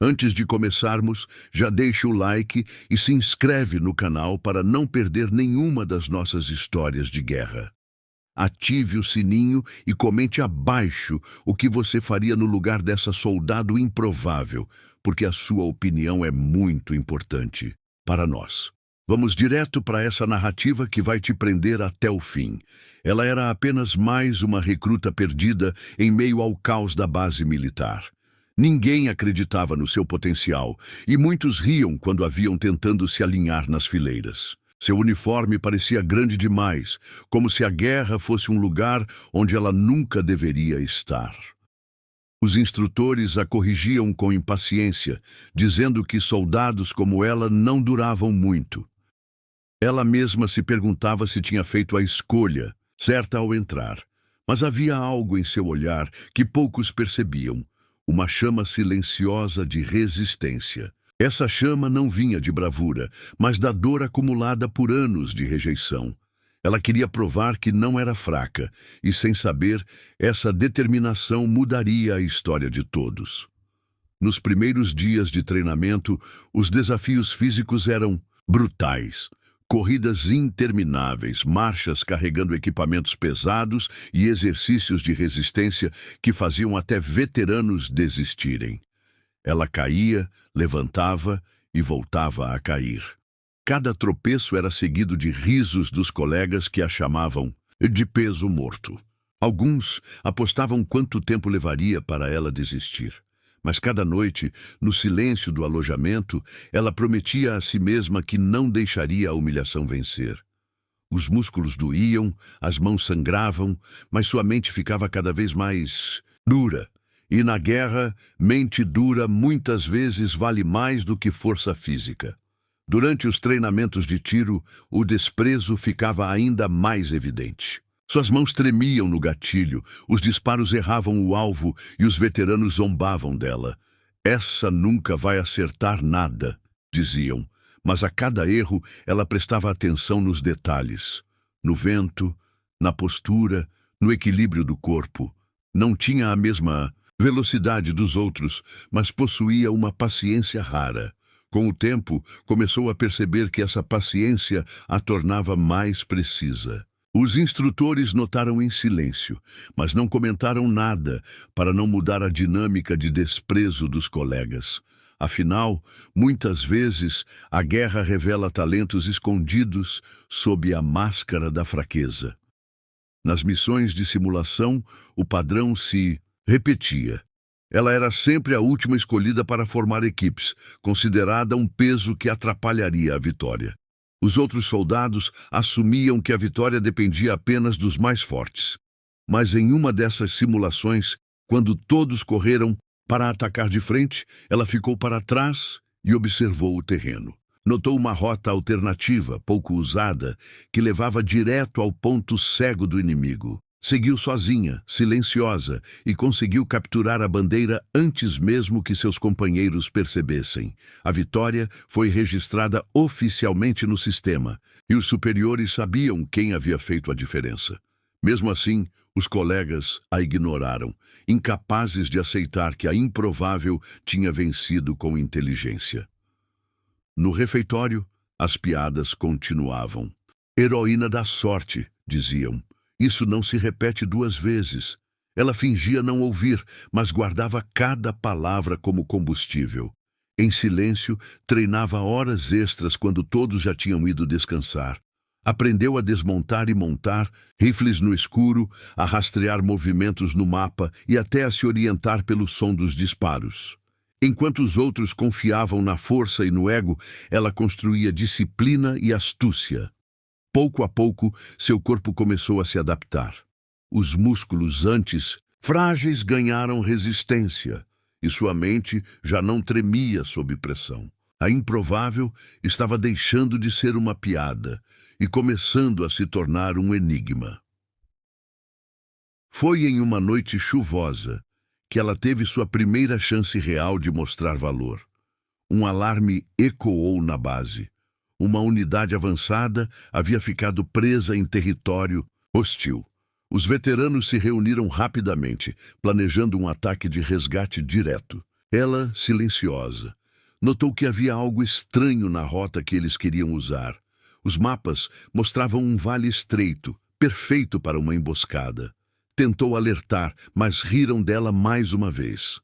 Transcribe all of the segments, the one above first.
Antes de começarmos, já deixe o like e se inscreve no canal para não perder nenhuma das nossas histórias de guerra. Ative o sininho e comente abaixo o que você faria no lugar dessa soldado improvável, porque a sua opinião é muito importante para nós. Vamos direto para essa narrativa que vai te prender até o fim. Ela era apenas mais uma recruta perdida em meio ao caos da base militar. Ninguém acreditava no seu potencial, e muitos riam quando a viam tentando se alinhar nas fileiras. Seu uniforme parecia grande demais, como se a guerra fosse um lugar onde ela nunca deveria estar. Os instrutores a corrigiam com impaciência, dizendo que soldados como ela não duravam muito. Ela mesma se perguntava se tinha feito a escolha certa ao entrar, mas havia algo em seu olhar que poucos percebiam. Uma chama silenciosa de resistência. Essa chama não vinha de bravura, mas da dor acumulada por anos de rejeição. Ela queria provar que não era fraca, e sem saber, essa determinação mudaria a história de todos. Nos primeiros dias de treinamento, os desafios físicos eram brutais. Corridas intermináveis, marchas carregando equipamentos pesados e exercícios de resistência que faziam até veteranos desistirem. Ela caía, levantava e voltava a cair. Cada tropeço era seguido de risos dos colegas que a chamavam de peso morto. Alguns apostavam quanto tempo levaria para ela desistir. Mas cada noite, no silêncio do alojamento, ela prometia a si mesma que não deixaria a humilhação vencer. Os músculos doíam, as mãos sangravam, mas sua mente ficava cada vez mais dura. E na guerra, mente dura muitas vezes vale mais do que força física. Durante os treinamentos de tiro, o desprezo ficava ainda mais evidente. Suas mãos tremiam no gatilho, os disparos erravam o alvo e os veteranos zombavam dela. Essa nunca vai acertar nada, diziam, mas a cada erro ela prestava atenção nos detalhes. No vento, na postura, no equilíbrio do corpo. Não tinha a mesma velocidade dos outros, mas possuía uma paciência rara. Com o tempo, começou a perceber que essa paciência a tornava mais precisa. Os instrutores notaram em silêncio, mas não comentaram nada para não mudar a dinâmica de desprezo dos colegas. Afinal, muitas vezes, a guerra revela talentos escondidos sob a máscara da fraqueza. Nas missões de simulação, o padrão se repetia. Ela era sempre a última escolhida para formar equipes, considerada um peso que atrapalharia a vitória. Os outros soldados assumiam que a vitória dependia apenas dos mais fortes. Mas em uma dessas simulações, quando todos correram para atacar de frente, ela ficou para trás e observou o terreno. Notou uma rota alternativa, pouco usada, que levava direto ao ponto cego do inimigo. Seguiu sozinha, silenciosa, e conseguiu capturar a bandeira antes mesmo que seus companheiros percebessem. A vitória foi registrada oficialmente no sistema, e os superiores sabiam quem havia feito a diferença. Mesmo assim, os colegas a ignoraram, incapazes de aceitar que a improvável tinha vencido com inteligência. No refeitório, as piadas continuavam. Heroína da sorte, diziam. Isso não se repete duas vezes. Ela fingia não ouvir, mas guardava cada palavra como combustível. Em silêncio, treinava horas extras quando todos já tinham ido descansar. Aprendeu a desmontar e montar, rifles no escuro, a rastrear movimentos no mapa e até a se orientar pelo som dos disparos. Enquanto os outros confiavam na força e no ego, ela construía disciplina e astúcia. Pouco a pouco, seu corpo começou a se adaptar. Os músculos antes frágeis ganharam resistência, e sua mente já não tremia sob pressão. A improvável estava deixando de ser uma piada e começando a se tornar um enigma. Foi em uma noite chuvosa que ela teve sua primeira chance real de mostrar valor. Um alarme ecoou na base. Uma unidade avançada havia ficado presa em território hostil. Os veteranos se reuniram rapidamente, planejando um ataque de resgate direto. Ela, silenciosa, notou que havia algo estranho na rota que eles queriam usar. Os mapas mostravam um vale estreito, perfeito para uma emboscada. Tentou alertar, mas riram dela mais uma vez.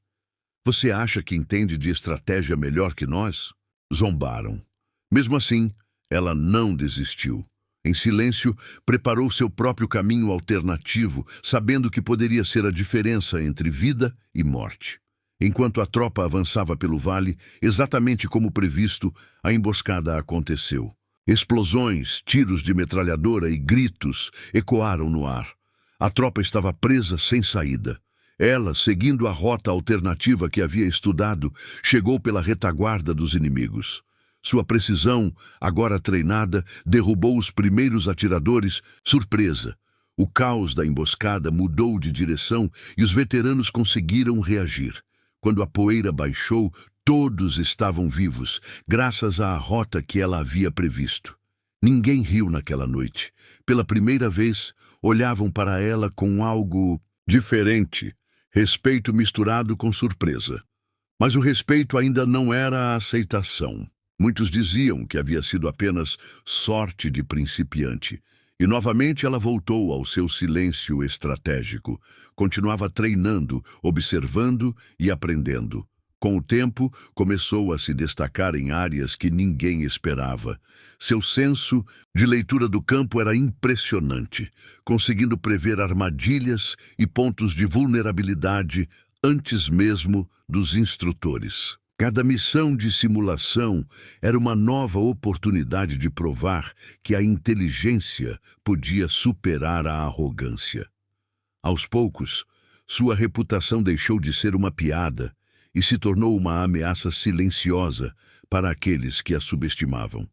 Você acha que entende de estratégia melhor que nós? Zombaram. Mesmo assim, ela não desistiu. Em silêncio, preparou seu próprio caminho alternativo, sabendo que poderia ser a diferença entre vida e morte. Enquanto a tropa avançava pelo vale, exatamente como previsto, a emboscada aconteceu. Explosões, tiros de metralhadora e gritos ecoaram no ar. A tropa estava presa sem saída. Ela, seguindo a rota alternativa que havia estudado, chegou pela retaguarda dos inimigos. Sua precisão, agora treinada, derrubou os primeiros atiradores. Surpresa! O caos da emboscada mudou de direção e os veteranos conseguiram reagir. Quando a poeira baixou, todos estavam vivos, graças à rota que ela havia previsto. Ninguém riu naquela noite. Pela primeira vez, olhavam para ela com algo diferente, respeito misturado com surpresa. Mas o respeito ainda não era a aceitação. Muitos diziam que havia sido apenas sorte de principiante. E novamente ela voltou ao seu silêncio estratégico. Continuava treinando, observando e aprendendo. Com o tempo, começou a se destacar em áreas que ninguém esperava. Seu senso de leitura do campo era impressionante, conseguindo prever armadilhas e pontos de vulnerabilidade antes mesmo dos instrutores. Cada missão de simulação era uma nova oportunidade de provar que a inteligência podia superar a arrogância. Aos poucos, sua reputação deixou de ser uma piada e se tornou uma ameaça silenciosa para aqueles que a subestimavam.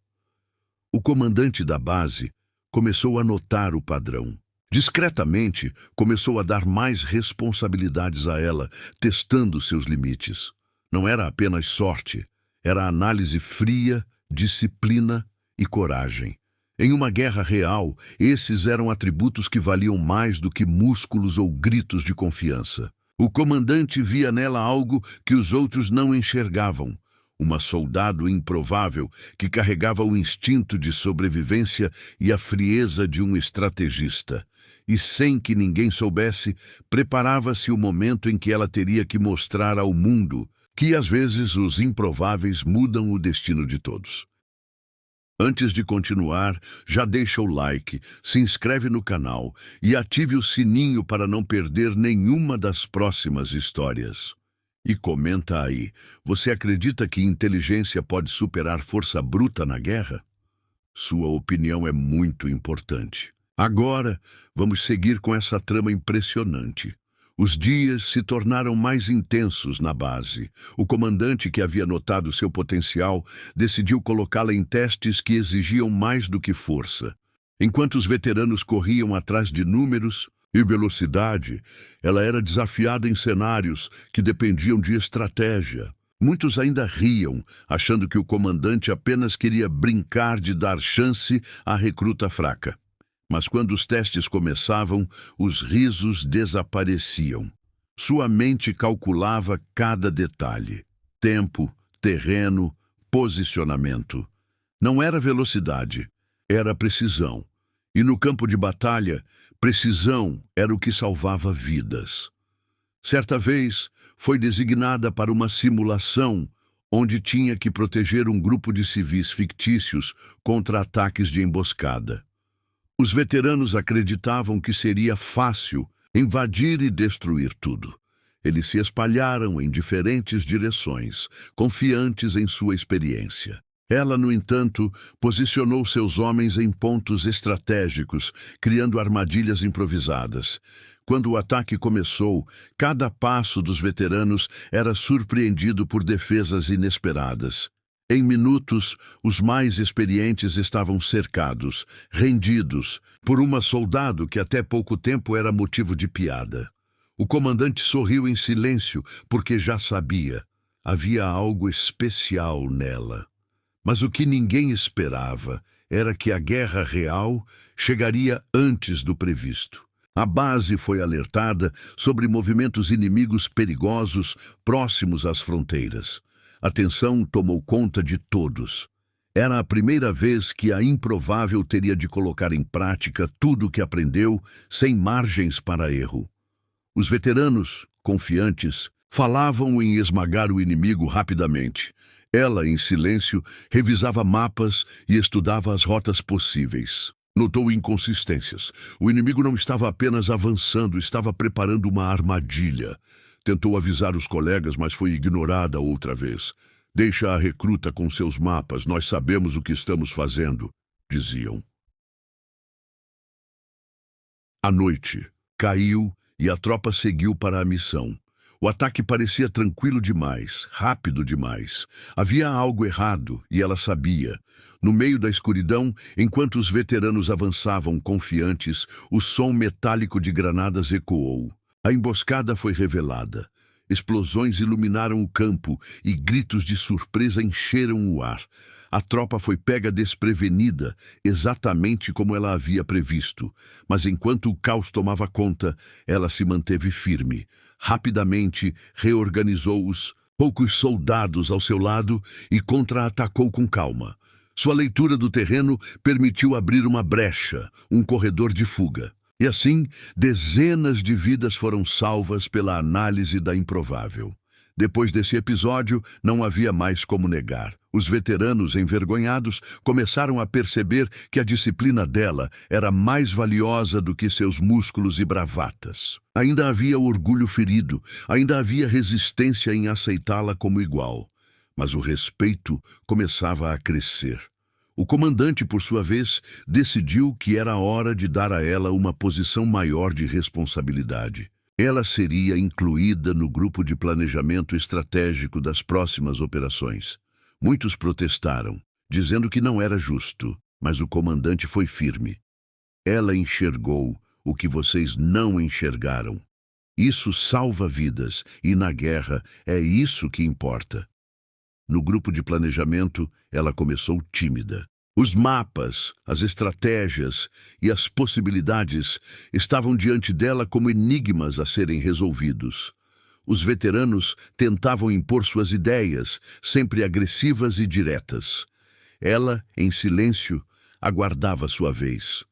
O comandante da base começou a notar o padrão. Discretamente, começou a dar mais responsabilidades a ela, testando seus limites. Não era apenas sorte, era análise fria, disciplina e coragem. Em uma guerra real, esses eram atributos que valiam mais do que músculos ou gritos de confiança. O comandante via nela algo que os outros não enxergavam. Uma soldado improvável que carregava o instinto de sobrevivência e a frieza de um estrategista. E sem que ninguém soubesse, preparava-se o momento em que ela teria que mostrar ao mundo que às vezes os improváveis mudam o destino de todos. Antes de continuar, já deixa o like, se inscreve no canal e ative o sininho para não perder nenhuma das próximas histórias. E comenta aí, você acredita que inteligência pode superar força bruta na guerra? Sua opinião é muito importante. Agora, vamos seguir com essa trama impressionante. Os dias se tornaram mais intensos na base. O comandante, que havia notado seu potencial, decidiu colocá-la em testes que exigiam mais do que força. Enquanto os veteranos corriam atrás de números e velocidade, ela era desafiada em cenários que dependiam de estratégia. Muitos ainda riam, achando que o comandante apenas queria brincar de dar chance à recruta fraca. Mas quando os testes começavam, os risos desapareciam. Sua mente calculava cada detalhe: tempo, terreno, posicionamento. Não era velocidade, era precisão. E no campo de batalha, precisão era o que salvava vidas. Certa vez, foi designada para uma simulação onde tinha que proteger um grupo de civis fictícios contra ataques de emboscada. Os veteranos acreditavam que seria fácil invadir e destruir tudo. Eles se espalharam em diferentes direções, confiantes em sua experiência. Ela, no entanto, posicionou seus homens em pontos estratégicos, criando armadilhas improvisadas. Quando o ataque começou, cada passo dos veteranos era surpreendido por defesas inesperadas. Em minutos, os mais experientes estavam cercados, rendidos, por uma soldado que até pouco tempo era motivo de piada. O comandante sorriu em silêncio, porque já sabia. Havia algo especial nela. Mas o que ninguém esperava era que a guerra real chegaria antes do previsto. A base foi alertada sobre movimentos inimigos perigosos próximos às fronteiras. A tensão tomou conta de todos. Era a primeira vez que a Improvável teria de colocar em prática tudo o que aprendeu, sem margens para erro. Os veteranos, confiantes, falavam em esmagar o inimigo rapidamente. Ela, em silêncio, revisava mapas e estudava as rotas possíveis. Notou inconsistências. O inimigo não estava apenas avançando, estava preparando uma armadilha. Tentou avisar os colegas, mas foi ignorada outra vez. Deixa a recruta com seus mapas, nós sabemos o que estamos fazendo, diziam. A noite caiu e a tropa seguiu para a missão. O ataque parecia tranquilo demais, rápido demais. Havia algo errado e ela sabia. No meio da escuridão, enquanto os veteranos avançavam confiantes, o som metálico de granadas ecoou. A emboscada foi revelada. Explosões iluminaram o campo e gritos de surpresa encheram o ar. A tropa foi pega desprevenida, exatamente como ela havia previsto. Mas enquanto o caos tomava conta, ela se manteve firme. Rapidamente reorganizou os poucos soldados ao seu lado e contra-atacou com calma. Sua leitura do terreno permitiu abrir uma brecha, um corredor de fuga. E assim, dezenas de vidas foram salvas pela análise da Improvável. Depois desse episódio, não havia mais como negar. Os veteranos, envergonhados, começaram a perceber que a disciplina dela era mais valiosa do que seus músculos e bravatas. Ainda havia orgulho ferido, ainda havia resistência em aceitá-la como igual. Mas o respeito começava a crescer. O comandante, por sua vez, decidiu que era hora de dar a ela uma posição maior de responsabilidade. Ela seria incluída no grupo de planejamento estratégico das próximas operações. Muitos protestaram, dizendo que não era justo, mas o comandante foi firme. Ela enxergou o que vocês não enxergaram. Isso salva vidas, e na guerra é isso que importa. No grupo de planejamento, ela começou tímida. Os mapas, as estratégias e as possibilidades estavam diante dela como enigmas a serem resolvidos. Os veteranos tentavam impor suas ideias, sempre agressivas e diretas. Ela, em silêncio, aguardava sua vez.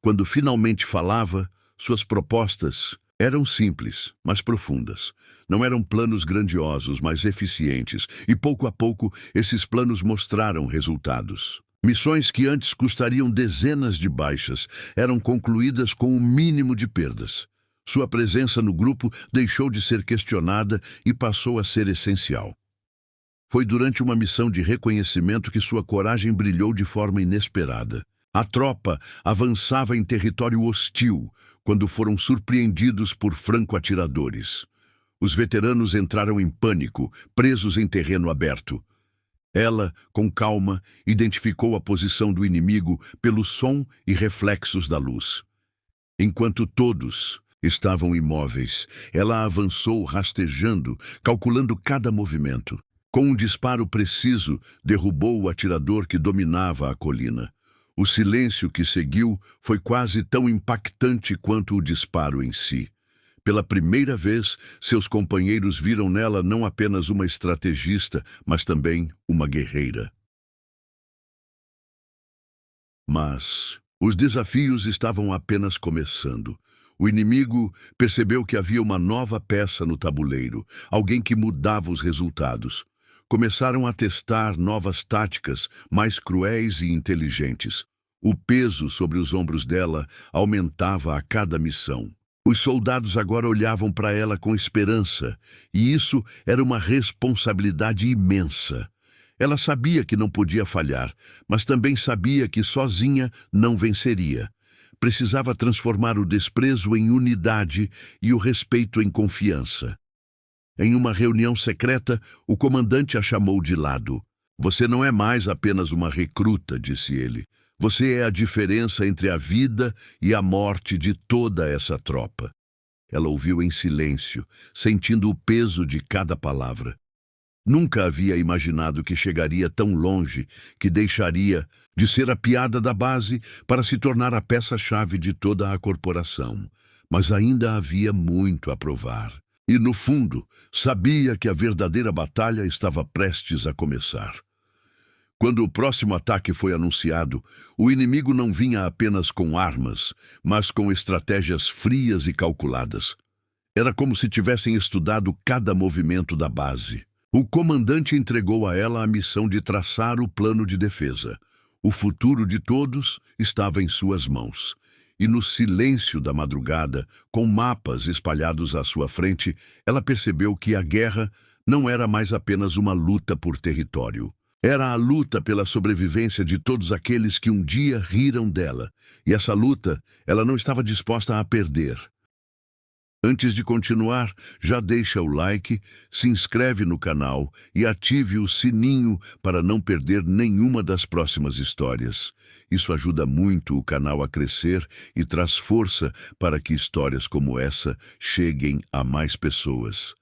Quando finalmente falava, suas propostas eram simples, mas profundas. Não eram planos grandiosos, mas eficientes, e pouco a pouco esses planos mostraram resultados. Missões que antes custariam dezenas de baixas eram concluídas com o mínimo de perdas. Sua presença no grupo deixou de ser questionada e passou a ser essencial. Foi durante uma missão de reconhecimento que sua coragem brilhou de forma inesperada. A tropa avançava em território hostil quando foram surpreendidos por franco-atiradores. Os veteranos entraram em pânico, presos em terreno aberto. Ela, com calma, identificou a posição do inimigo pelo som e reflexos da luz. Enquanto todos estavam imóveis, ela avançou rastejando, calculando cada movimento. Com um disparo preciso, derrubou o atirador que dominava a colina. O silêncio que seguiu foi quase tão impactante quanto o disparo em si. Pela primeira vez, seus companheiros viram nela não apenas uma estrategista, mas também uma guerreira. Mas os desafios estavam apenas começando. O inimigo percebeu que havia uma nova peça no tabuleiro, alguém que mudava os resultados. Começaram a testar novas táticas, mais cruéis e inteligentes. O peso sobre os ombros dela aumentava a cada missão. Os soldados agora olhavam para ela com esperança, e isso era uma responsabilidade imensa. Ela sabia que não podia falhar, mas também sabia que sozinha não venceria. Precisava transformar o desprezo em unidade e o respeito em confiança. Em uma reunião secreta, o comandante a chamou de lado. "Você não é mais apenas uma recruta", disse ele. "Você é a diferença entre a vida e a morte de toda essa tropa." Ela ouviu em silêncio, sentindo o peso de cada palavra. Nunca havia imaginado que chegaria tão longe, que deixaria de ser a piada da base para se tornar a peça-chave de toda a corporação. mas ainda havia muito a provar. E, no fundo, sabia que a verdadeira batalha estava prestes a começar. Quando o próximo ataque foi anunciado, o inimigo não vinha apenas com armas, mas com estratégias frias e calculadas. Era como se tivessem estudado cada movimento da base. O comandante entregou a ela a missão de traçar o plano de defesa. O futuro de todos estava em suas mãos. E no silêncio da madrugada, com mapas espalhados à sua frente, ela percebeu que a guerra não era mais apenas uma luta por território. Era a luta pela sobrevivência de todos aqueles que um dia riram dela. E essa luta, ela não estava disposta a perder. Antes de continuar, já deixa o like, se inscreve no canal e ative o sininho para não perder nenhuma das próximas histórias. Isso ajuda muito o canal a crescer e traz força para que histórias como essa cheguem a mais pessoas.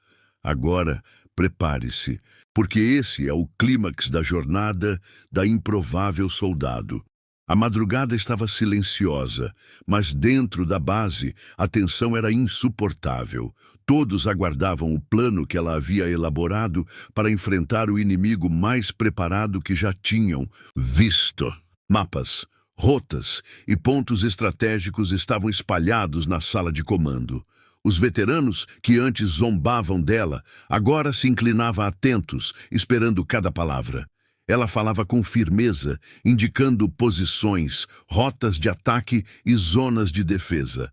Agora, prepare-se, porque esse é o clímax da jornada da improvável soldado. A madrugada estava silenciosa, mas dentro da base a tensão era insuportável. Todos aguardavam o plano que ela havia elaborado para enfrentar o inimigo mais preparado que já tinham visto. Mapas, rotas e pontos estratégicos estavam espalhados na sala de comando. Os veteranos, que antes zombavam dela, agora se inclinavam atentos, esperando cada palavra. Ela falava com firmeza, indicando posições, rotas de ataque e zonas de defesa.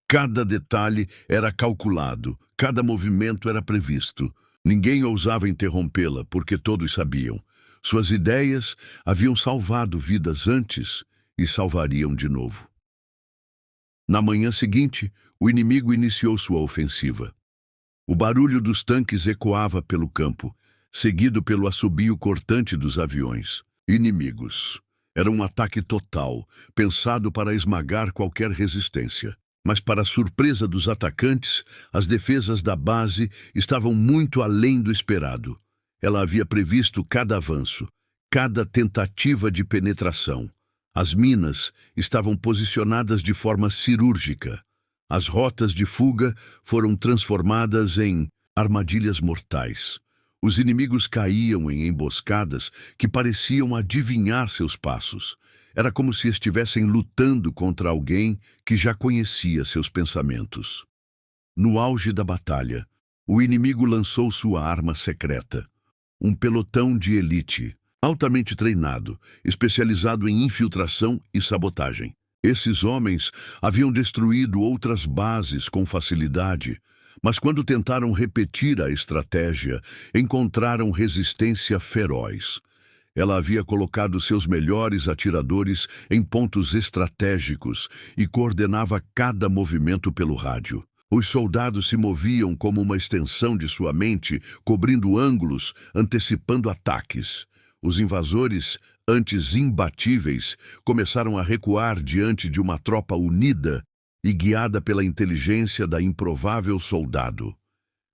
Cada detalhe era calculado, cada movimento era previsto. Ninguém ousava interrompê-la, porque todos sabiam. Suas ideias haviam salvado vidas antes e salvariam de novo. Na manhã seguinte, o inimigo iniciou sua ofensiva. O barulho dos tanques ecoava pelo campo, seguido pelo assobio cortante dos aviões. Inimigos. Era um ataque total, pensado para esmagar qualquer resistência. Mas, para a surpresa dos atacantes, as defesas da base estavam muito além do esperado. Ela havia previsto cada avanço, cada tentativa de penetração. As minas estavam posicionadas de forma cirúrgica. As rotas de fuga foram transformadas em armadilhas mortais. Os inimigos caíam em emboscadas que pareciam adivinhar seus passos. Era como se estivessem lutando contra alguém que já conhecia seus pensamentos. No auge da batalha, o inimigo lançou sua arma secreta. Um pelotão de elite, altamente treinado, especializado em infiltração e sabotagem. Esses homens haviam destruído outras bases com facilidade, mas quando tentaram repetir a estratégia, encontraram resistência feroz. Ela havia colocado seus melhores atiradores em pontos estratégicos e coordenava cada movimento pelo rádio. Os soldados se moviam como uma extensão de sua mente, cobrindo ângulos, antecipando ataques. Os invasores, antes imbatíveis, começaram a recuar diante de uma tropa unida e guiada pela inteligência da improvável soldado.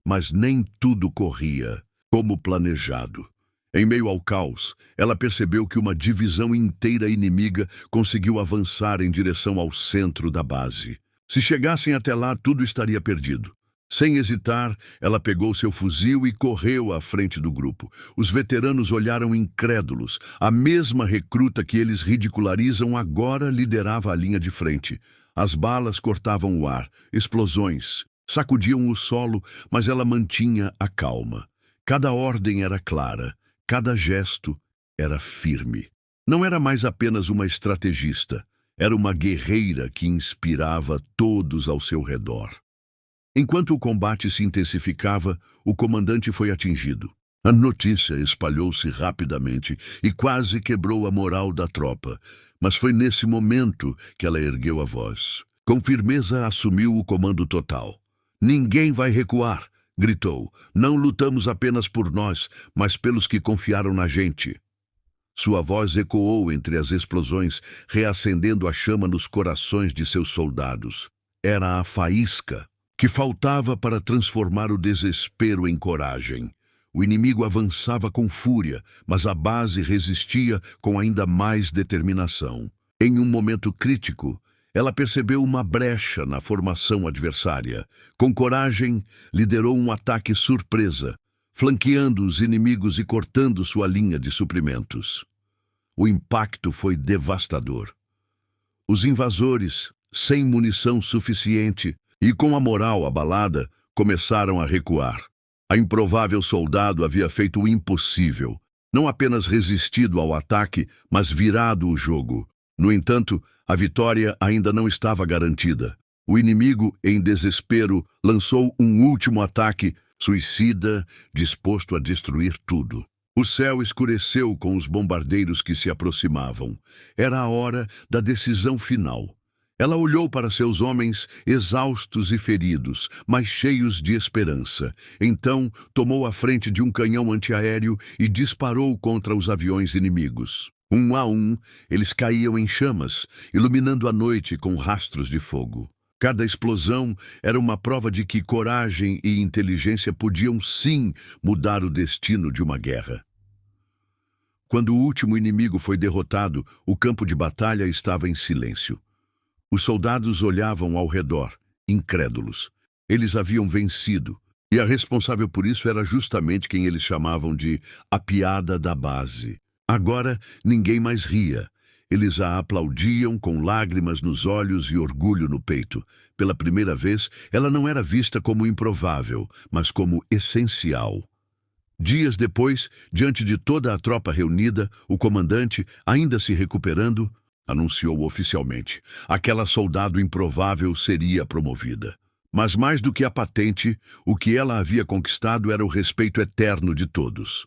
Mas nem tudo corria como planejado. Em meio ao caos, ela percebeu que uma divisão inteira inimiga conseguiu avançar em direção ao centro da base. Se chegassem até lá, tudo estaria perdido. Sem hesitar, ela pegou seu fuzil e correu à frente do grupo. Os veteranos olharam incrédulos. A mesma recruta que eles ridicularizam agora liderava a linha de frente. As balas cortavam o ar, explosões, sacudiam o solo, mas ela mantinha a calma. Cada ordem era clara, cada gesto era firme. Não era mais apenas uma estrategista, era uma guerreira que inspirava todos ao seu redor. Enquanto o combate se intensificava, o comandante foi atingido. A notícia espalhou-se rapidamente e quase quebrou a moral da tropa. Mas foi nesse momento que ela ergueu a voz. Com firmeza assumiu o comando total. "Ninguém vai recuar", gritou. "Não lutamos apenas por nós, mas pelos que confiaram na gente." Sua voz ecoou entre as explosões, reacendendo a chama nos corações de seus soldados. Era a faísca que faltava para transformar o desespero em coragem. O inimigo avançava com fúria, mas a base resistia com ainda mais determinação. Em um momento crítico, Ela percebeu uma brecha na formação adversária. Com coragem, liderou um ataque surpresa, flanqueando os inimigos e cortando sua linha de suprimentos. O impacto foi devastador. Os invasores, sem munição suficiente e com a moral abalada, começaram a recuar. A improvável soldado havia feito o impossível, não apenas resistido ao ataque, mas virado o jogo. No entanto, a vitória ainda não estava garantida. O inimigo, em desespero, lançou um último ataque, suicida, disposto a destruir tudo. O céu escureceu com os bombardeiros que se aproximavam. Era a hora da decisão final. Ela olhou para seus homens exaustos e feridos, mas cheios de esperança. Então, tomou a frente de um canhão antiaéreo e disparou contra os aviões inimigos. Um a um, eles caíam em chamas, iluminando a noite com rastros de fogo. Cada explosão era uma prova de que coragem e inteligência podiam sim mudar o destino de uma guerra. Quando o último inimigo foi derrotado, o campo de batalha estava em silêncio. Os soldados olhavam ao redor, incrédulos. Eles haviam vencido, e a responsável por isso era justamente quem eles chamavam de a piada da base. Agora, ninguém mais ria. Eles a aplaudiam com lágrimas nos olhos e orgulho no peito. Pela primeira vez, ela não era vista como improvável, mas como essencial. Dias depois, diante de toda a tropa reunida, o comandante, ainda se recuperando, anunciou oficialmente: aquela soldado improvável seria promovida. Mas mais do que a patente, o que ela havia conquistado era o respeito eterno de todos.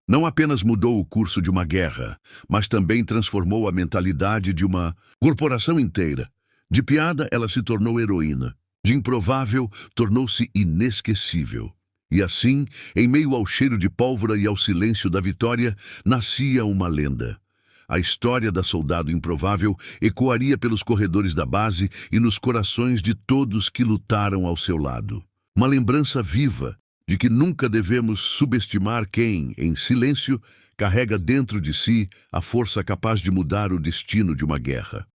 Não apenas mudou o curso de uma guerra, mas também transformou a mentalidade de uma corporação inteira. De piada, ela se tornou heroína. De improvável, tornou-se inesquecível. E assim, em meio ao cheiro de pólvora e ao silêncio da vitória, nascia uma lenda. A história da soldado improvável ecoaria pelos corredores da base e nos corações de todos que lutaram ao seu lado. Uma lembrança viva de que nunca devemos subestimar quem, em silêncio, carrega dentro de si a força capaz de mudar o destino de uma guerra.